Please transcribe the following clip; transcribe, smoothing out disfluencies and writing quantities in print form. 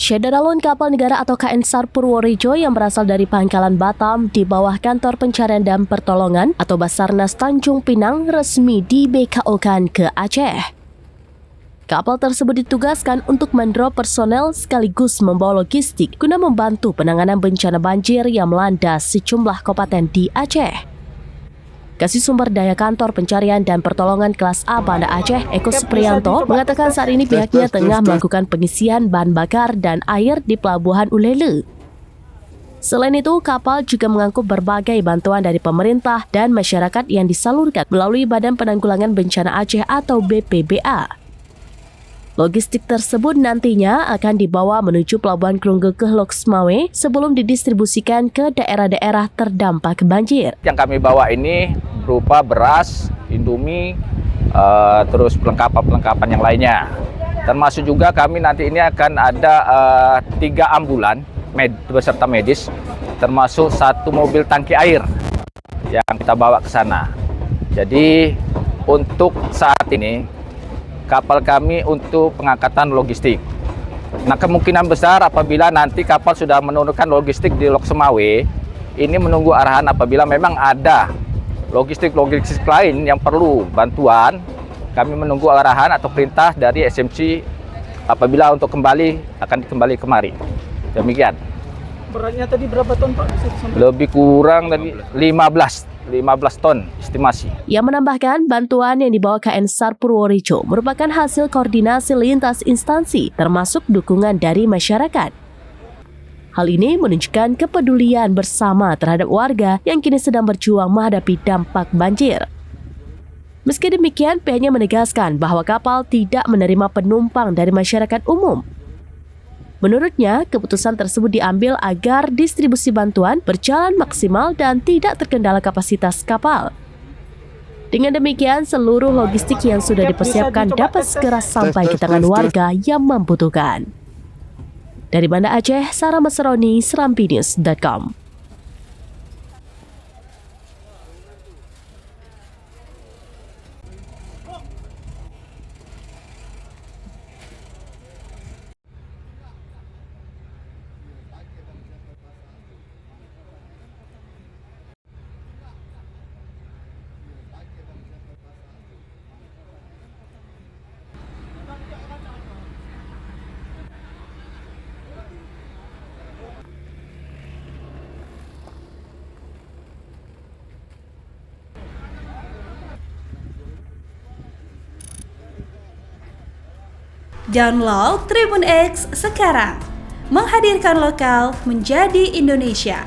Syederalun kapal negara atau KN SAR Purworejo yang berasal dari Pangkalan Batam di bawah Kantor Pencarian dan Pertolongan atau Basarnas Tanjung Pinang resmi di BKO-kan ke Aceh. Kapal tersebut ditugaskan untuk mendrop personel sekaligus membawa logistik guna membantu penanganan bencana banjir yang melanda sejumlah kabupaten di Aceh. Kasih Sumber Daya Kantor Pencarian dan Pertolongan Kelas A Banda Aceh, Eko Supriyanto, mengatakan saat ini pihaknya tengah melakukan pengisian bahan bakar dan air di Pelabuhan Ulele. Selain itu, kapal juga mengangkut berbagai bantuan dari pemerintah dan masyarakat yang disalurkan melalui Badan Penanggulangan Bencana Aceh atau BPBA. Logistik tersebut nantinya akan dibawa menuju Pelabuhan Krunggekeh Loksmawe sebelum didistribusikan ke daerah-daerah terdampak banjir. Yang kami bawa ini berupa beras, Indomie, terus perlengkapan yang lainnya. Termasuk juga kami nanti ini akan ada 3 ambulan beserta medis, termasuk 1 mobil tangki air yang kita bawa ke sana. Jadi untuk saat ini kapal kami untuk pengangkatan logistik. Nah, kemungkinan besar apabila nanti kapal sudah menurunkan logistik di Loksmawe, ini menunggu arahan apabila memang ada logistik lain yang perlu bantuan, kami menunggu arahan atau perintah dari SMC apabila untuk akan kembali kemari. Demikian. Beratnya tadi berapa ton, Pak? Lebih kurang tadi 15 ton estimasi. Ia menambahkan bantuan yang dibawa KN SAR Purworejo merupakan hasil koordinasi lintas instansi termasuk dukungan dari masyarakat. Hal ini menunjukkan kepedulian bersama terhadap warga yang kini sedang berjuang menghadapi dampak banjir. Meski demikian, pihaknya menegaskan bahwa kapal tidak menerima penumpang dari masyarakat umum. Menurutnya, keputusan tersebut diambil agar distribusi bantuan berjalan maksimal dan tidak terkendala kapasitas kapal. Dengan demikian, seluruh logistik yang sudah dipersiapkan dapat segera sampai ke tangan warga yang membutuhkan. Dari Banda Aceh, Sarah Masroni, serampinews.com. Download Tribun X sekarang, menghadirkan lokal menjadi Indonesia.